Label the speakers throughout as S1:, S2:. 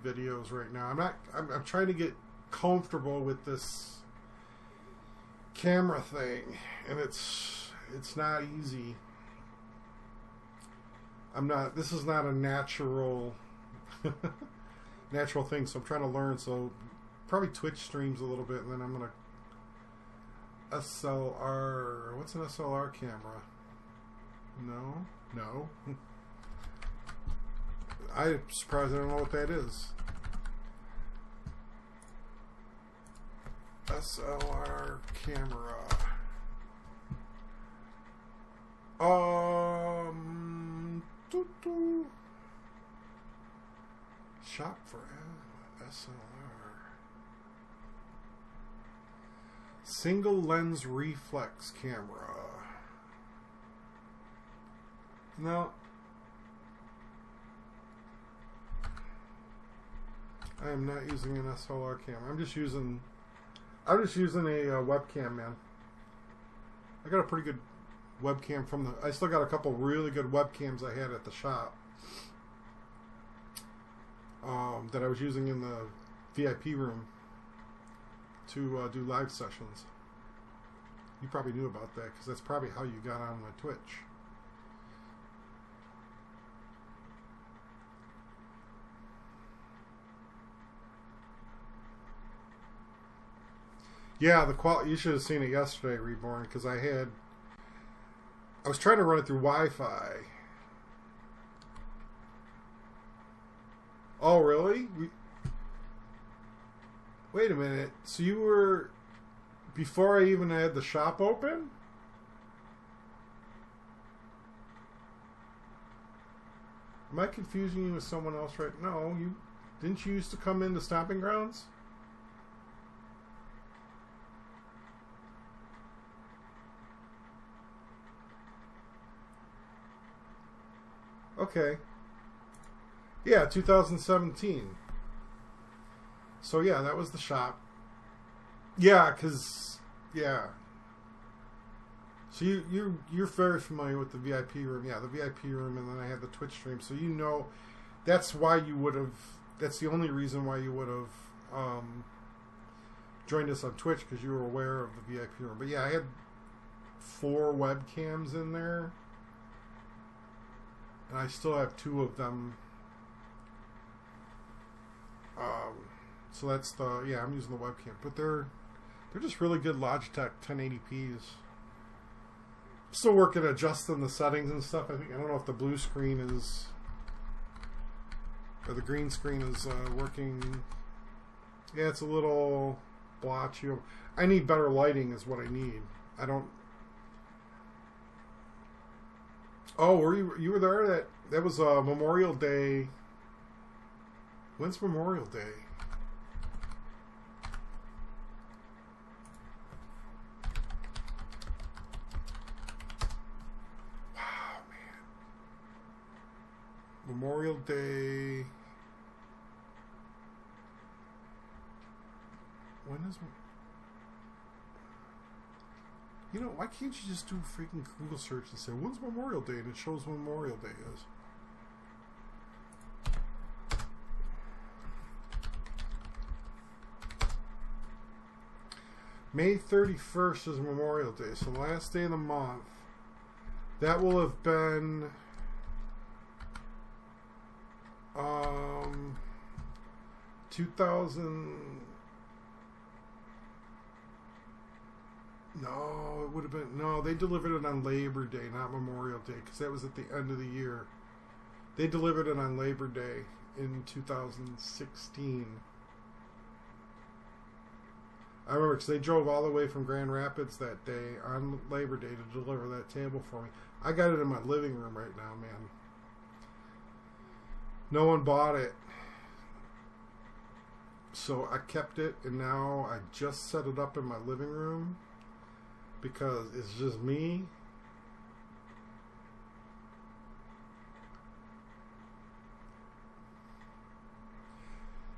S1: videos right now. I'm trying to get comfortable with this camera thing, and it's not easy. This is not a natural thing, so I'm trying to learn. So probably Twitch streams a little bit, and then I'm gonna SLR. What's an SLR camera? No. I'm surprised I don't know what that is. SLR camera. Shop for SLR. Single lens reflex camera. No. I am not using an SLR camera. I'm just using a webcam, man. I got a pretty good webcam I still got a couple really good webcams I had at the shop. That I was using in the VIP room to do live sessions. You probably knew about that because that's probably how you got on my Twitch. Yeah, the quality. You should have seen it yesterday, Reborn, because I was trying to run it through Wi-Fi. Oh, really? Wait a minute. So you were... Before I even had the shop open? Am I confusing you with someone else right now? No, didn't you used to come into Stomping Grounds? Okay. Yeah, 2017. So yeah, that was the shop. Yeah, yeah. So you're very familiar with the VIP room. Yeah, the VIP room, and then I had the Twitch stream. So you know, that's why you would have. That's the only reason why you would have joined us on Twitch, because you were aware of the VIP room. But yeah, I had 4 webcams in there. And I still have 2 of them. So that's I'm using the webcam. But they're just really good Logitech 1080p's. Still working adjusting the settings and stuff. I don't know if the blue screen is, or the green screen is working. Yeah, it's a little blotchy. I need better lighting is what I need. I don't... Oh, you were there? That was Memorial Day. When's Memorial Day? Wow, man. Memorial Day. When is... You know, why can't you just do a freaking Google search and say, when's Memorial Day? And it shows when Memorial Day is. May 31st is Memorial Day, so the last day of the month. That will have been 2000... No, it would have been... No, they delivered it on Labor Day, not Memorial Day, because that was at the end of the year. They delivered it on Labor Day in 2016. I remember because they drove all the way from Grand Rapids that day on Labor Day to deliver that table for me. I got it in my living room right now, man. No one bought it. So I kept it, and now I just set it up in my living room because it's just me.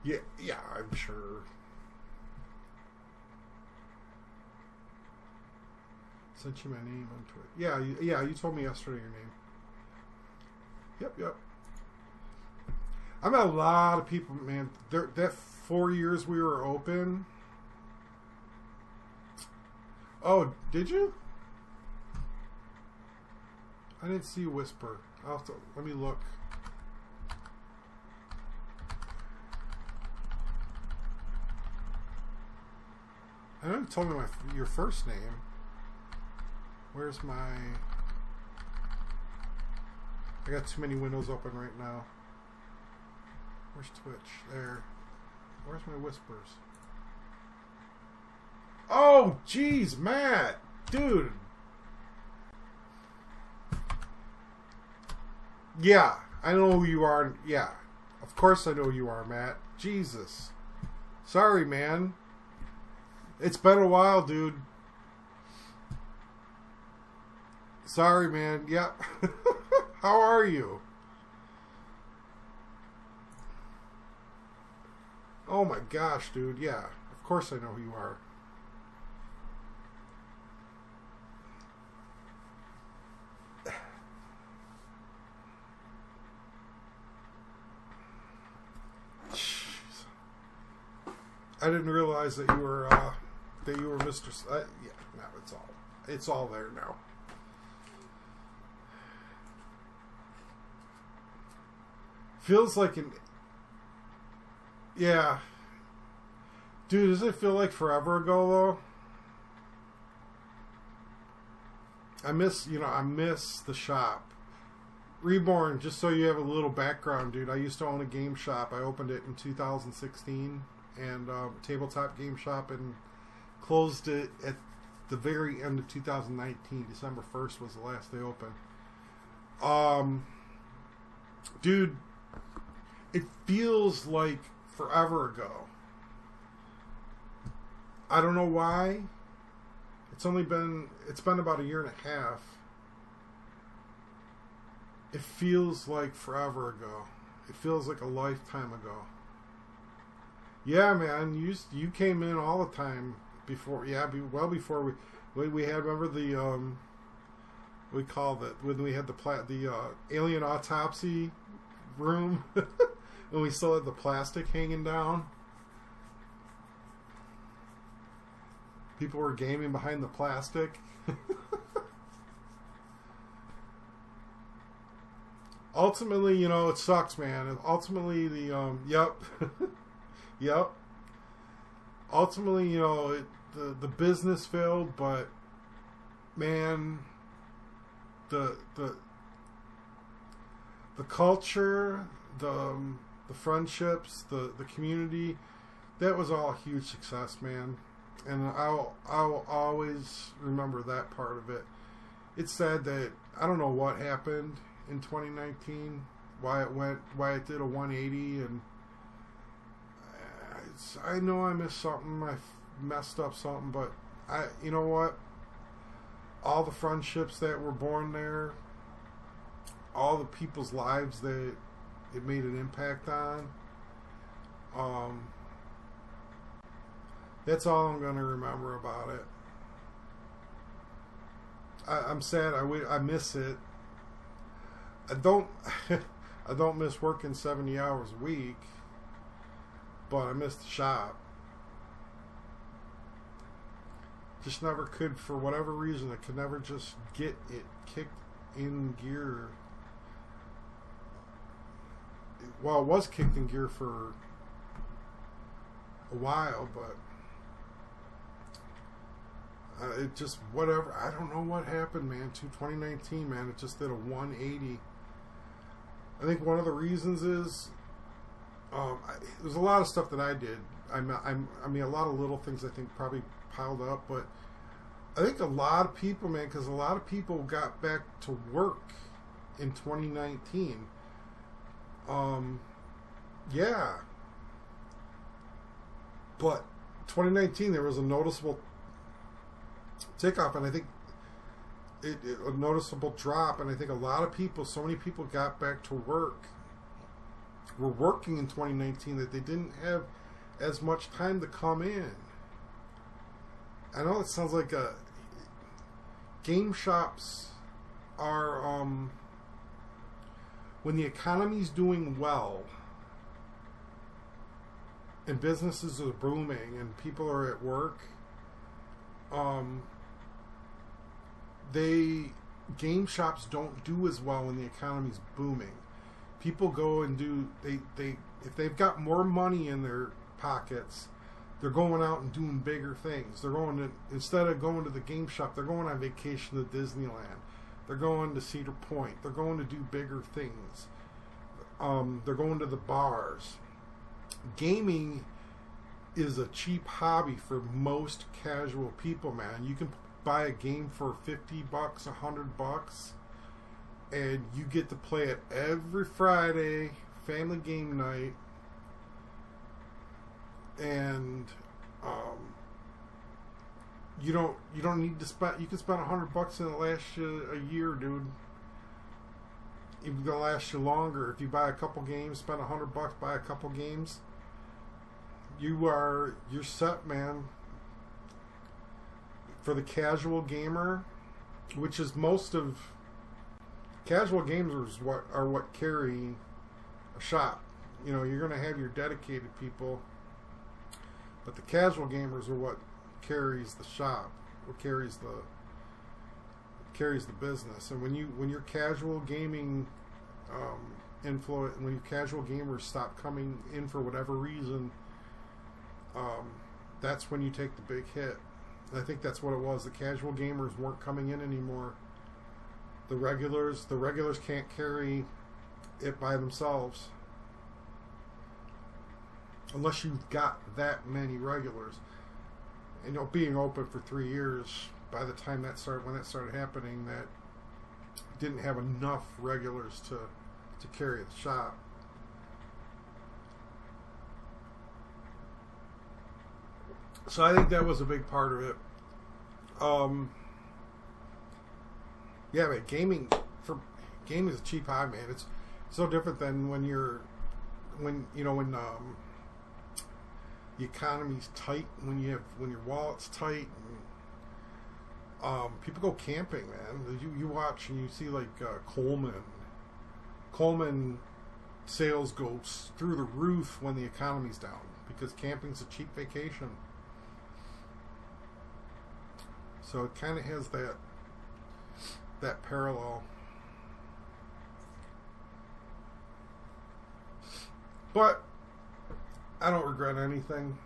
S1: Yeah, I'm sure. Sent you my name on Twitter. Yeah, you told me yesterday your name. Yep. I met a lot of people, man. That 4 years we were open. Oh, did you? I didn't see Whisper. Let me look. I know you told me your first name. Where's my... I got too many windows open right now. Where's Twitch? There. Where's my whispers? Oh, jeez, Matt! Dude! Yeah, I know who you are. Yeah, of course I know who you are, Matt. Jesus. Sorry, man. It's been a while, dude. Sorry, man. Yep. How are you? Oh my gosh, dude. Yeah, of course I know who you are. Jeez. I didn't realize that you were Mr. Yeah, no, it's all there now. Feels like yeah. Dude, does it feel like forever ago though? I miss the shop. Reborn, just so you have a little background, dude. I used to own a game shop. I opened it in 2016 and tabletop game shop, and closed it at the very end of 2019. December 1st was the last day open. Dude, it feels like forever ago. I don't know why. It's been about a year and a half. It feels like forever ago. It feels like a lifetime ago. Yeah, man, you came in all the time before. Yeah, well before we had. Remember the we called it when we had the alien autopsy room. When we still had the plastic hanging down. People were gaming behind the plastic. Ultimately, it sucks, man. Ultimately, yep. Yep. Ultimately, the business failed, but man, the culture, the friendships, the community, that was all a huge success, man. And I'll always remember that part of it. It's sad that I don't know what happened in 2019, why it did a 180, and I know I missed something, I messed up something, but you know what? All the friendships that were born there, all the people's lives that it made an impact on, that's all I'm going to remember about it. I'm sad. I miss it. I don't I don't miss working 70 hours a week, but I miss the shop. Just never could, for whatever reason, I could never just get it kicked in gear. Well, it was kicked in gear for a while, but it just, whatever, I don't know what happened, man. 2019, man, it just did a 180. I think one of the reasons is there's a lot of stuff that I did. I mean, a lot of little things I think probably piled up, but I think a lot of people, man, because a lot of people got back to work in 2019. Yeah. But 2019, there was a noticeable takeoff, and I think a noticeable drop, and I think a lot of people, so many people got back to work, were working in 2019 that they didn't have as much time to come in. I know it sounds like game shops are when the economy's doing well, and businesses are booming and people are at work, game shops don't do as well when the economy's booming. People go and do they if they've got more money in their pockets, they're going out and doing bigger things. They're going to, instead of going to the game shop, they're going on vacation to Disneyland. They're going to Cedar Point. They're going to do bigger things. They're going to the bars. Gaming is a cheap hobby for most casual people, man. You can buy a game for $50, $100, and you get to play it every Friday, family game night, and you don't need to spend. You can spend $100 and it lasts you a year, dude. It's gonna last you longer if you buy a couple games. Spend $100, buy a couple games. You're set, man. For the casual gamer, which is most of casual gamers, what carry a shop. You know, you're gonna have your dedicated people, but the casual gamers are what carries the shop, what carries the business. And when your casual gaming influence, when your casual gamers stop coming in for whatever reason, that's when you take the big hit. And I think that's what it was. The casual gamers weren't coming in anymore. The regulars can't carry it by themselves unless you've got that many regulars. And, you know, being open for 3 years, by the time when that started happening, that didn't have enough regulars to carry the shop. So I think that was a big part of it. Yeah, but gaming is a cheap hobby, man. It's so different than when the economy's tight, when your wallet's tight. And, people go camping, man. You watch and you see like Coleman sales go through the roof when the economy's down because camping's a cheap vacation. So it kind of has that parallel. But I don't regret anything.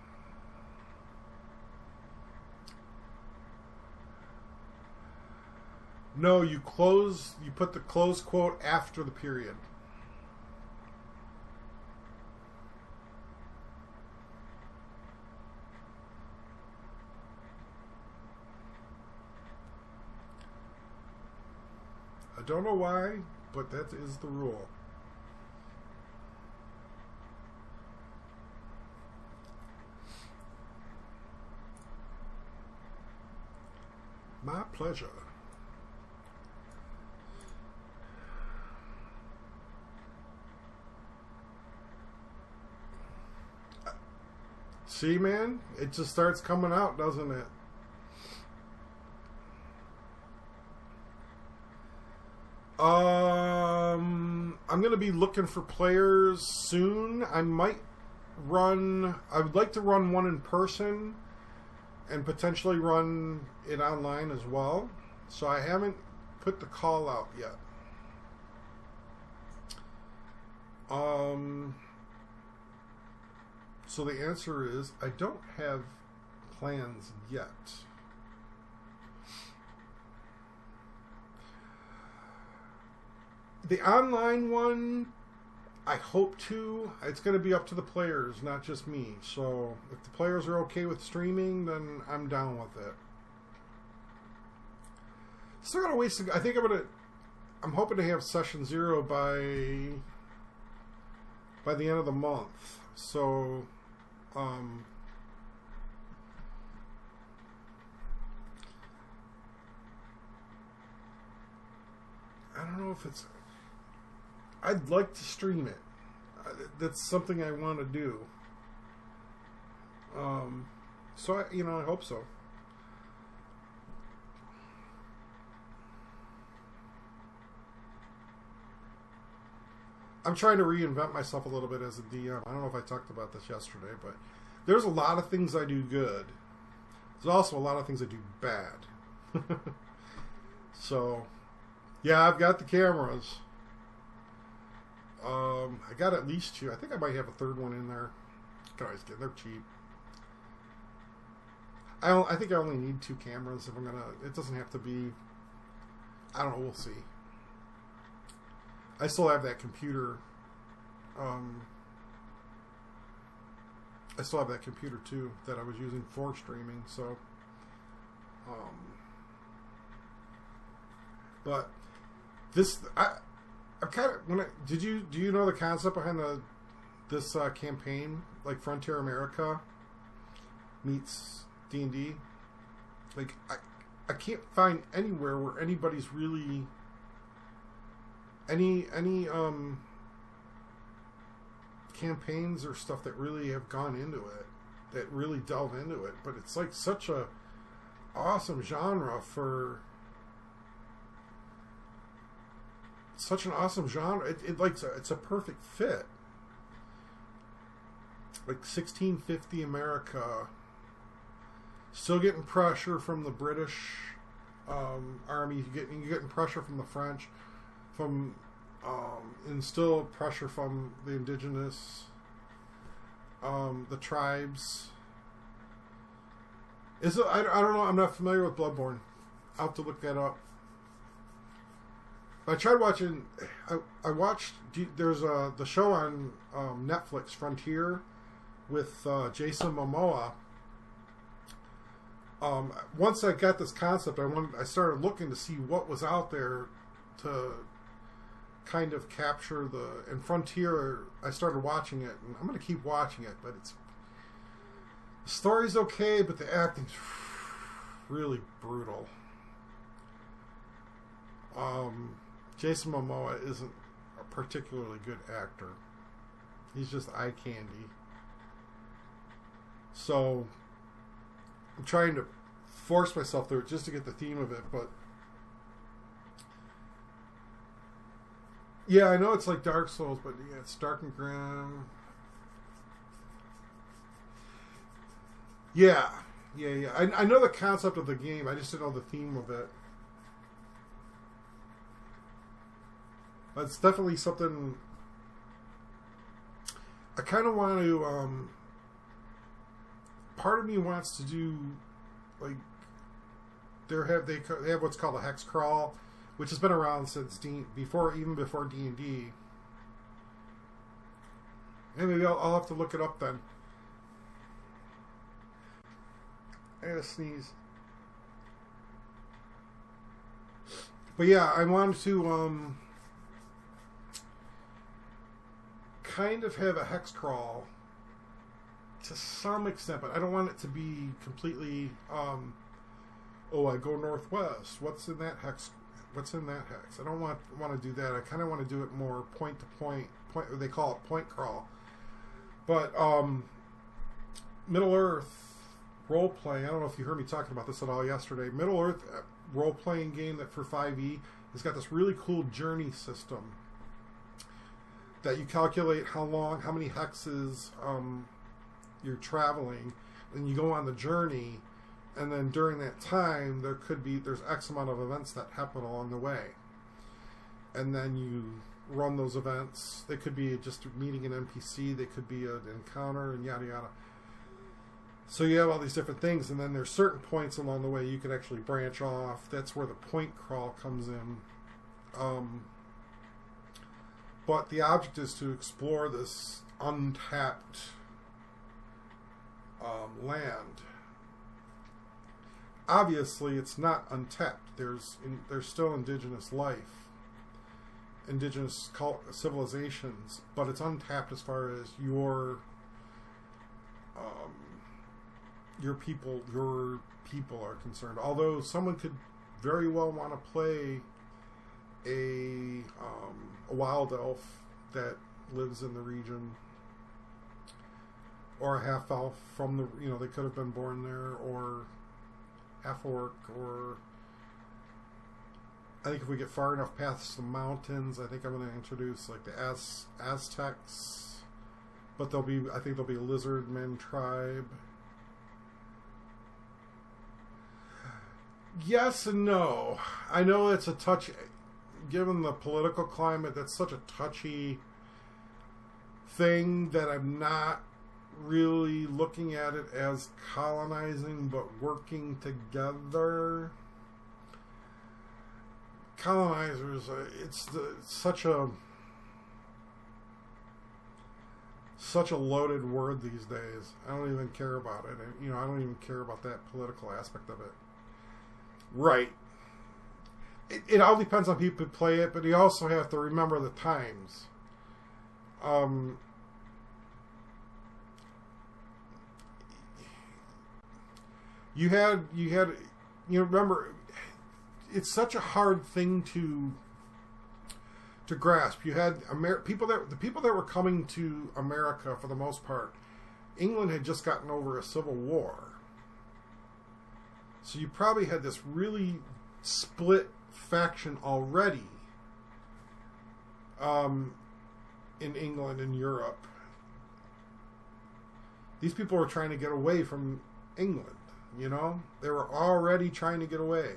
S1: No, you put the close quote after the period. I don't know why, but that is the rule. My pleasure. See, man? It just starts coming out, doesn't it? I'm going to be looking for players soon. I would like to run one in person and potentially run it online as well. So I haven't put the call out yet. So the answer is I don't have plans yet. The online one, I hope to. It's going to be up to the players, not just me. So if the players are okay with streaming, then I'm down with it. Still got a ways to go. I think I'm hoping to have session 0 by the end of the month. So, I don't know if it's. I'd like to stream it. That's something I want to do. So I hope so. I'm trying to reinvent myself a little bit as a DM. I don't know if I talked about this yesterday, but there's a lot of things I do good. There's also a lot of things I do bad. So, yeah, I've got the cameras. I got at least 2. I think I might have a third one in there. You can always get, they're cheap. I think I only need 2 cameras if I'm gonna. It doesn't have to be. I don't know. We'll see. I still have that computer. I still have that computer too that I was using for streaming. So, but this I'm kind of do you know the concept behind this campaign, like Frontier America meets D&D? Like I can't find anywhere where anybody's really any campaigns or stuff that really have gone into it, that really delve into it. But it's like such a awesome genre for such an awesome genre. It's a perfect fit. Like 1650 America, still getting pressure from the British army. You're getting pressure from the French, and still pressure from the indigenous, the tribes. I don't know. I'm not familiar with Bloodborne. I'll have to look that up. I tried watching. I watched. There's the show on Netflix, Frontier, with Jason Momoa. Once I got this concept, I started looking to see what was out there to kind of capture and Frontier. I started watching it, and I'm going to keep watching it, but the story's okay, but the acting's really brutal. Jason Momoa isn't a particularly good actor. He's just eye candy. So I'm trying to force myself through it just to get the theme of it, but yeah, I know it's like Dark Souls, but yeah, it's dark and grim. Yeah. I know the concept of the game. I just didn't know the theme of it. But it's definitely something I kind of want to. Part of me wants to do, like, they have what's called a hex crawl, which has been around since even before D&D. And maybe I'll have to look it up then. I gotta sneeze. But yeah, I wanted to kind of have a hex crawl to some extent, but I don't want it to be completely I go northwest. What's in that hex? I don't want to do that. I kind of want to do it more point to point. They call it point crawl. But Middle Earth role playing. I don't know if you heard me talking about this at all yesterday. Middle Earth role playing game that for 5e has got this really cool journey system that you calculate how many hexes you're traveling, and you go on the journey, and then during that time there's X amount of events that happen along the way, and then you run those events. They could be just meeting an NPC, they could be an encounter, and yada yada. So you have all these different things, and then there's certain points along the way you can actually branch off. That's where the point crawl comes in. But the object is to explore this untapped land. Obviously, it's not untapped. There's still indigenous life, indigenous civilizations, but it's untapped as far as your people are concerned. Although someone could very well want to play a wild elf that lives in the region, or a half elf from they could have been born there, or half orc, or I think if we get far enough past the mountains, I think I'm going to introduce like the Aztecs, but I think there'll be a lizardmen tribe. Yes and no. I know it's a touchy, given the political climate, that's such a touchy thing that I'm not really looking at it as colonizing, but working together. Colonizers, it's such a loaded word these days. I don't even care about it. I don't even care about that political aspect of it. Right. It all depends on people who play it, but you also have to remember the times. You remember, it's such a hard thing to grasp. You had the people that were coming to America for the most part. England had just gotten over a civil war, so you probably had this really split faction already in England and Europe. These people were trying to get away from England. They were already trying to get away.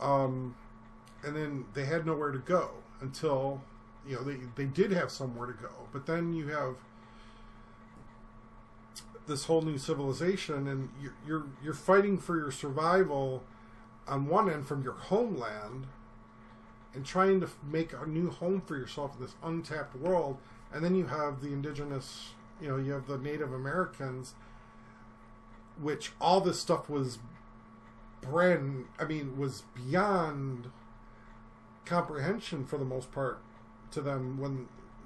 S1: And then they had nowhere to go until, they did have somewhere to go. But then you have this whole new civilization, and you're fighting for your survival on one end from your homeland and trying to make a new home for yourself in this untapped world. And then you have the indigenous, you have the Native Americans, which all this stuff was was beyond comprehension for the most part to them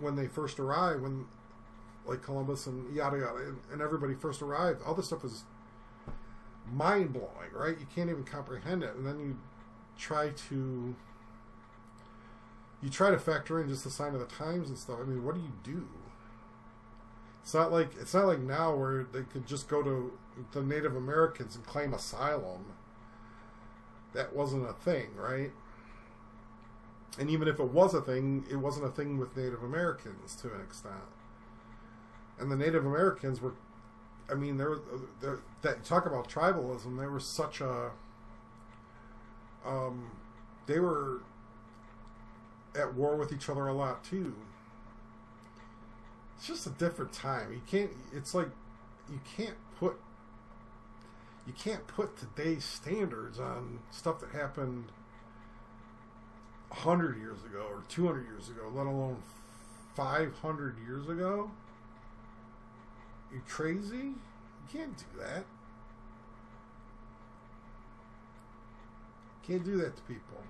S1: when they first arrived, when like Columbus and yada yada and everybody first arrived. All this stuff was mind blowing, right? You can't even comprehend it, and then you try to factor in just the sign of the times and stuff. What do you do? It's not like now where they could just go to the Native Americans and claim asylum. That wasn't a thing, right? And even if it was a thing, it wasn't a thing with Native Americans to an extent. And the Native Americans were, that talk about tribalism. They were such a, they were at war with each other a lot too. It's just a different time. You can't put today's standards on stuff that happened 100 years ago or 200 years ago, let alone 500 years ago. You crazy? You can't do that. Can't do that to people.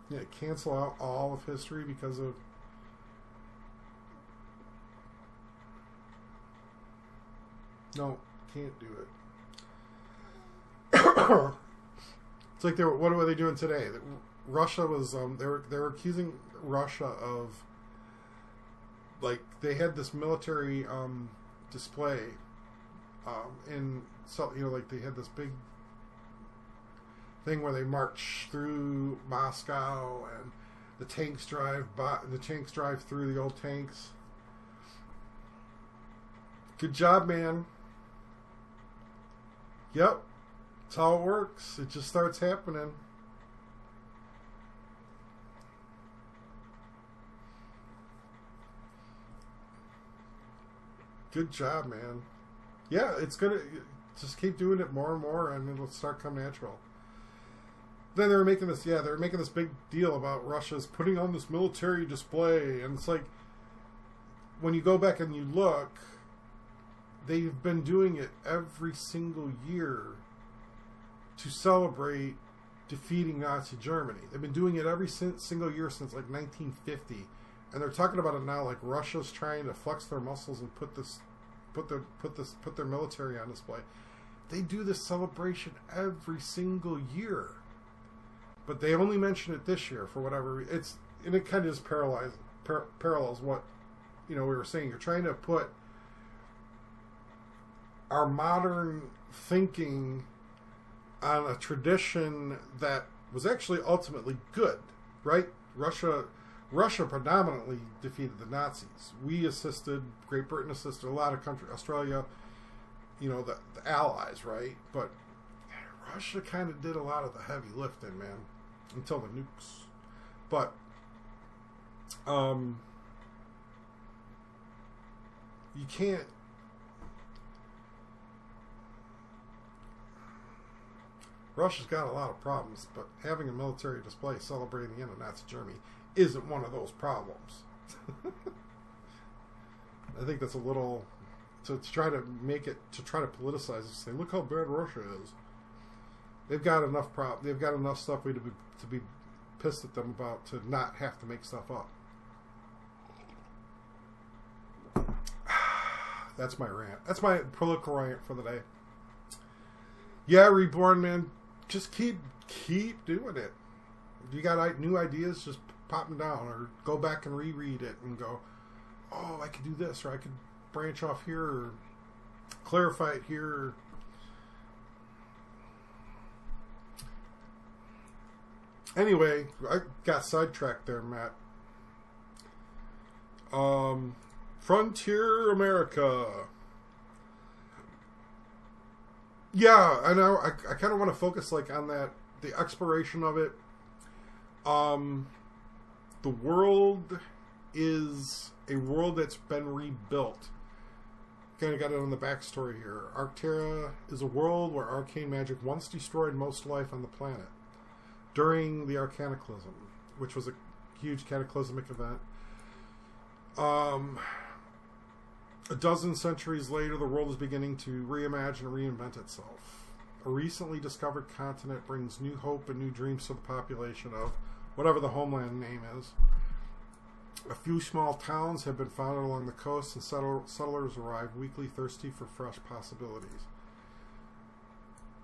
S1: Yeah, cancel out all of history because of no, can't do it. It's like what were they doing today? Russia was they were accusing Russia of, like, they had this military display in, so like they had this big thing where they march through Moscow and the tanks drive through the old tanks. Good job, man. Yep. That's how it works. It just starts happening. Good job, man. Yeah, it's gonna just keep doing it more and more, and it'll start coming natural. Then they were making this big deal about Russia's putting on this military display, and it's like, when you go back and you look, they've been doing it every single year to celebrate defeating Nazi Germany. They've been doing it every single year since like 1950, and they're talking about it now like Russia's trying to flex their muscles and put their military on display. They do this celebration every single year, but they only mention it this year for whatever reason. It kind of just parallels what we were saying. You're trying to put our modern thinking on a tradition that was actually ultimately good, right? Russia predominantly defeated the Nazis. We assisted, Great Britain assisted a lot of countries, Australia, the Allies, right? But Russia kind of did a lot of the heavy lifting, man, until the nukes. But you can't. Russia's got a lot of problems, but having a military display celebrating the end of Nazi Germany isn't one of those problems. I think that's a little to try to make it, to try to politicize it, say, look how bad Russia is. They've got enough They've got enough stuff to be pissed at them about, to not have to make stuff up. That's my rant. That's my political rant for the day. Yeah, Reborn, man. Just keep doing it. If you got new ideas, just pop them down, or go back and reread it and go, oh, I could do this, or I could branch off here, or clarify it here. Anyway, I got sidetracked there, Matt. Frontier America. Yeah, I know. I kind of want to focus on that, the exploration of it. The world is a world that's been rebuilt. Kind of got it on the backstory here. Arctera is a world where arcane magic once destroyed most life on the planet during the Arcanaclysm, which was a huge cataclysmic event. A dozen centuries later, the world is beginning to reimagine and reinvent itself. A recently discovered continent brings new hope and new dreams to the population of whatever the homeland name is. A few small towns have been founded along the coast, and settlers arrive weekly, thirsty for fresh possibilities.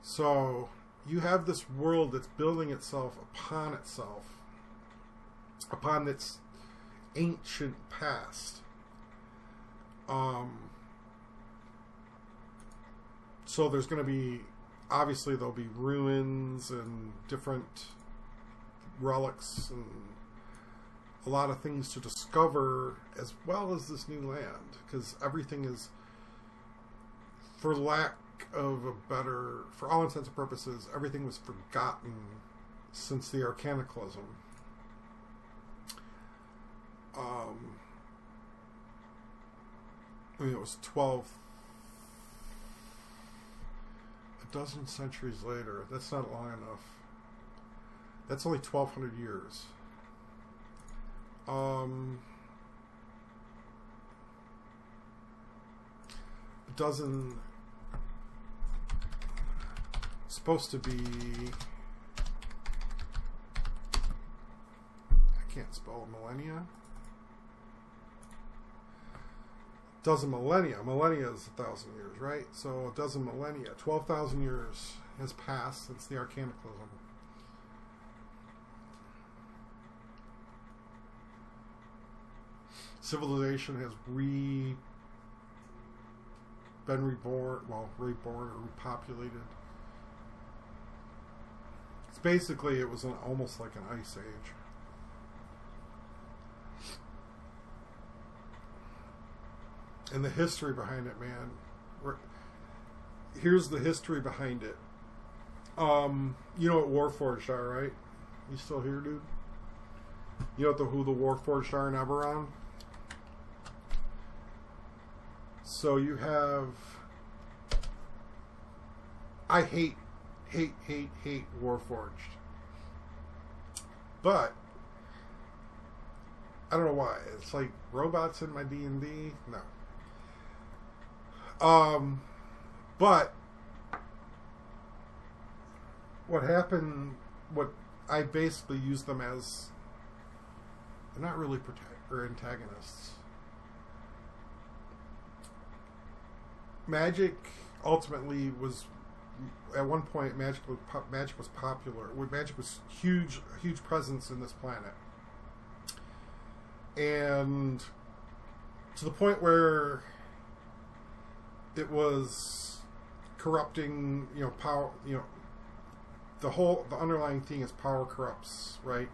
S1: So, you have this world that's building itself, upon its ancient past. So there's going to be, obviously there'll be ruins and different relics and a lot of things to discover, as well as this new land, because everything is, for lack of a better, for all intents and purposes, everything was forgotten since the Arcanaclysm. I mean, it was a dozen centuries later. That's not long enough. That's only 1,200 years. A dozen, supposed to be, I can't spell millennia. Dozen millennia. Millennia is 1,000 years, right? So a dozen millennia. 12,000 years has passed since the Arcanaclysm. Civilization has been reborn or repopulated. It's basically, it was almost like an ice age. And the history behind it, man. Here's the history behind it. You know what Warforged are, right? You still here, dude? You know who the Warforged are in Eberron? So you have... I hate Warforged. But I don't know why. It's like robots in my D&D? No. But what happened, what I basically use them as, they're not really antagonists. Magic ultimately was, at one point, magic was popular. Magic was a huge presence in this planet. And to the point where it was corrupting, power, the underlying thing is power corrupts, right?